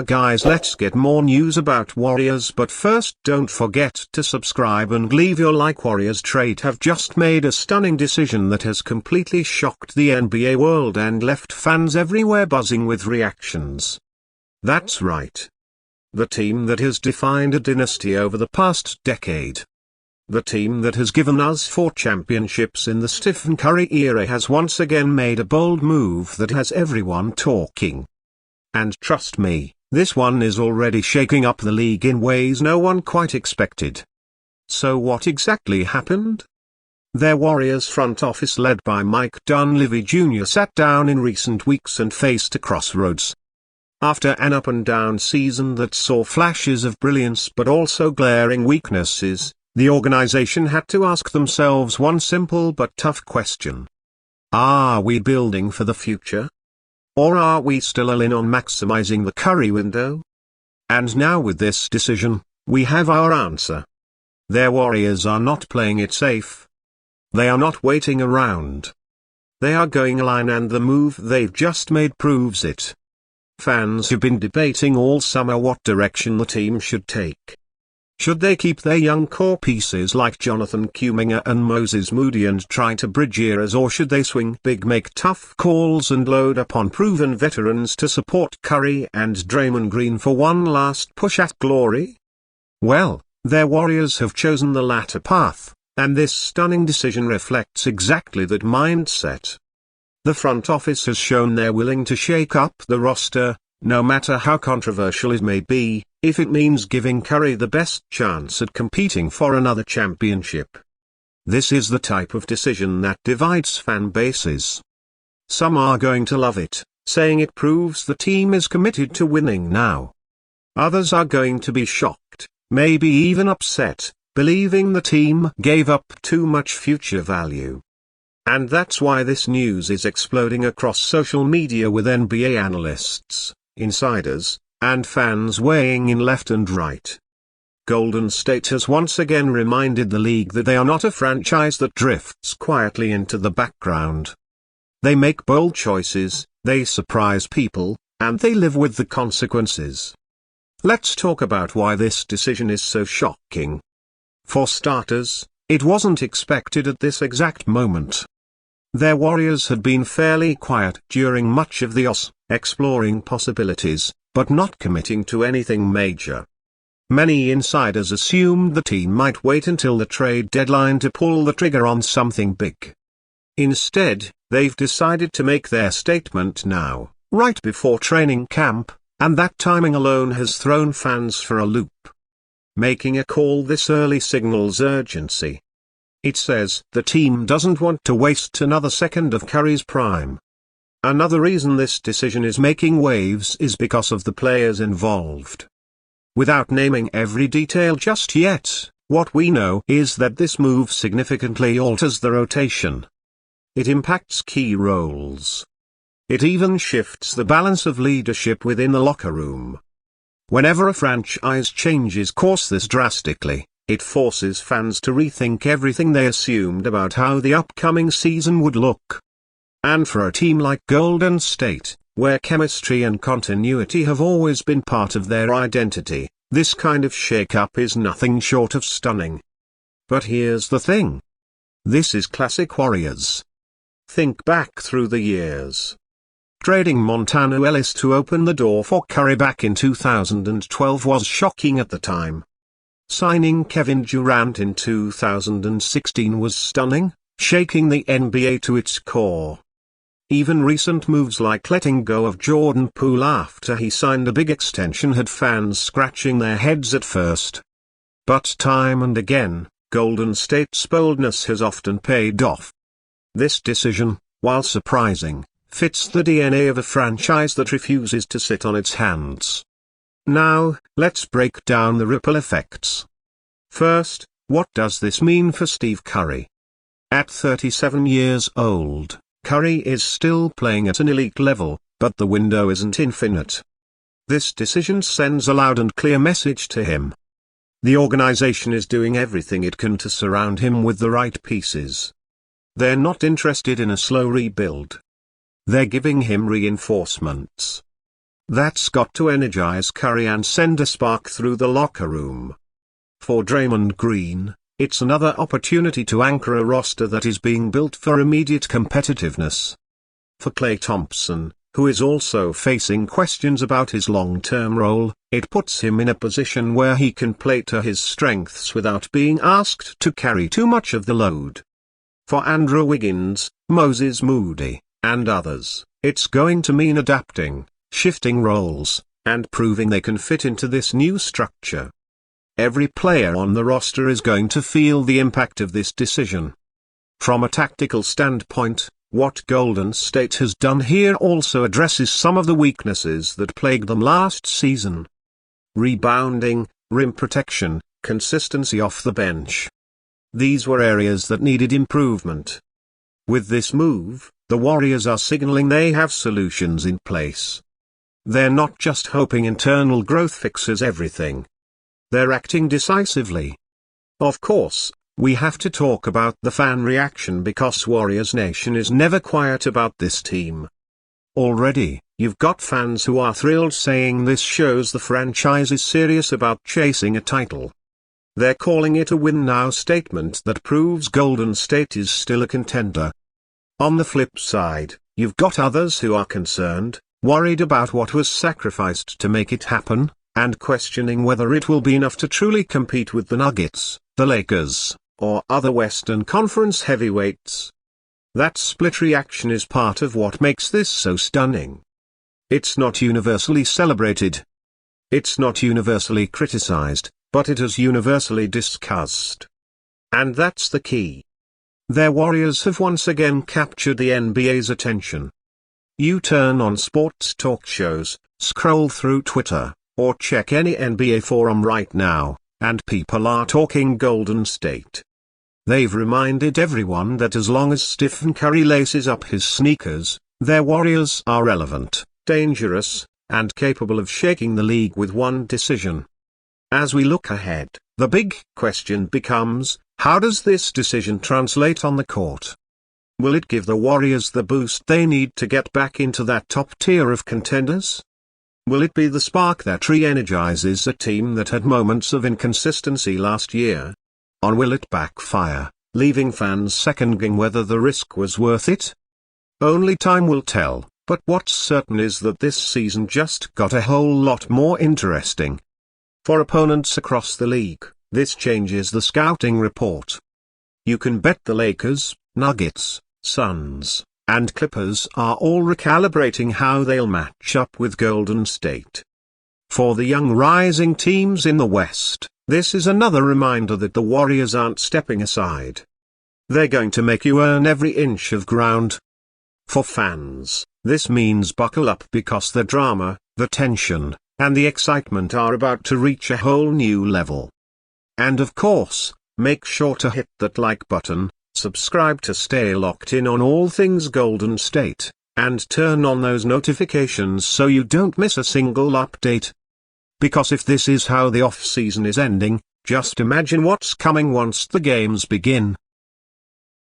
guys, let's get more news about Warriors, but first don't forget to subscribe and leave your like. Warriorstrade have just made a stunning decision that has completely shocked the NBA world and left fans everywhere buzzing with reactions. That's right. The team that has defined a dynasty over the past decade. The team that has given us 4 championships in the Stephen Curry era has once again made a bold move that has everyone talking. And trust me, this one is already shaking up the league in ways no one quite expected. So what exactly happened? Their Warriors front office led by Mike Dunleavy Jr. sat down in recent weeks and faced a crossroads. After an up-and-down season that saw flashes of brilliance but also glaring weaknesses, the organization had to ask themselves one simple but tough question. Are we building for the future? Or are we still all in on maximizing the Curry window? And now with this decision, we have our answer. Their Warriors are not playing it safe. They are not waiting around. They are going all in, and the move they've just made proves it. Fans have been debating all summer what direction the team should take. Should they keep their young core pieces like Jonathan Kuminga and Moses Moody and try to bridge eras, or should they swing big, make tough calls and load up on proven veterans to support Curry and Draymond Green for one last push at glory? Well, their Warriors have chosen the latter path, and this stunning decision reflects exactly that mindset. The front office has shown they're willing to shake up the roster, no matter how controversial it may be, if it means giving Curry the best chance at competing for another championship. This is the type of decision that divides fan bases. Some are going to love it, saying it proves the team is committed to winning now. Others are going to be shocked, maybe even upset, believing the team gave up too much future value. And that's why this news is exploding across social media, with NBA analysts, insiders, and fans weighing in left and right. Golden State has once again reminded the league that they are not a franchise that drifts quietly into the background. They make bold choices, they surprise people, and they live with the consequences. Let's talk about why this decision is so shocking. For starters, it wasn't expected at this exact moment. Their Warriors had been fairly quiet during much of the offseason, exploring possibilities, but not committing to anything major. Many insiders assumed the team might wait until the trade deadline to pull the trigger on something big. Instead, they've decided to make their statement now, right before training camp, and that timing alone has thrown fans for a loop. Making a call this early signals urgency. It says the team doesn't want to waste another second of Curry's prime. Another reason this decision is making waves is because of the players involved. Without naming every detail just yet, what we know is that this move significantly alters the rotation. It impacts key roles. It even shifts the balance of leadership within the locker room. Whenever a franchise changes course this drastically, it forces fans to rethink everything they assumed about how the upcoming season would look. And for a team like Golden State, where chemistry and continuity have always been part of their identity, this kind of shake-up is nothing short of stunning. But here's the thing. This is classic Warriors. Think back through the years. Trading Montana Ellis to open the door for Curry back in 2012 was shocking at the time. Signing Kevin Durant in 2016 was stunning, shaking the NBA to its core. Even recent moves like letting go of Jordan Poole after he signed a big extension had fans scratching their heads at first. But time and again, Golden State's boldness has often paid off. This decision, while surprising, fits the DNA of a franchise that refuses to sit on its hands. Now, let's break down the ripple effects. First, what does this mean for Steve Curry? At 37 years old, Curry is still playing at an elite level, but the window isn't infinite. This decision sends a loud and clear message to him. The organization is doing everything it can to surround him with the right pieces. They're not interested in a slow rebuild. They're giving him reinforcements. That's got to energize Curry and send a spark through the locker room. For Draymond Green, it's another opportunity to anchor a roster that is being built for immediate competitiveness. For Klay Thompson, who is also facing questions about his long-term role, it puts him in a position where he can play to his strengths without being asked to carry too much of the load. For Andrew Wiggins, Moses Moody, and others, it's going to mean adapting, shifting roles, and proving they can fit into this new structure. Every player on the roster is going to feel the impact of this decision. From a tactical standpoint, what Golden State has done here also addresses some of the weaknesses that plagued them last season. Rebounding, rim protection, consistency off the bench. These were areas that needed improvement. With this move, the Warriors are signaling they have solutions in place. They're not just hoping internal growth fixes everything. They're acting decisively. Of course, we have to talk about the fan reaction because Warriors Nation is never quiet about this team. Already, you've got fans who are thrilled saying this shows the franchise is serious about chasing a title. They're calling it a win-now statement that proves Golden State is still a contender. On the flip side, you've got others who are concerned, worried about what was sacrificed to make it happen, and questioning whether it will be enough to truly compete with the Nuggets, the Lakers, or other Western Conference heavyweights. That split reaction is part of what makes this so stunning. It's not universally celebrated. It's not universally criticized, but it is universally discussed. And that's the key. Their Warriors have once again captured the NBA's attention. You turn on sports talk shows, scroll through Twitter, or check any NBA forum right now, and people are talking Golden State. They've reminded everyone that as long as Stephen Curry laces up his sneakers, their Warriors are relevant, dangerous, and capable of shaking the league with one decision. As we look ahead, the big question becomes, how does this decision translate on the court? Will it give the Warriors the boost they need to get back into that top tier of contenders? Will it be the spark that re-energizes a team that had moments of inconsistency last year? Or will it backfire, leaving fans second-guessing whether the risk was worth it? Only time will tell, but what's certain is that this season just got a whole lot more interesting. For opponents across the league, this changes the scouting report. You can bet the Lakers, Nuggets, Suns, and Clippers are all recalibrating how they'll match up with Golden State. For the young rising teams in the West, this is another reminder that the Warriors aren't stepping aside. They're going to make you earn every inch of ground. For fans, this means buckle up because the drama, the tension, and the excitement are about to reach a whole new level. And of course, make sure to hit that like button, subscribe to stay locked in on all things Golden State, and turn on those notifications so you don't miss a single update. Because if this is how the off-season is ending, just imagine what's coming once the games begin.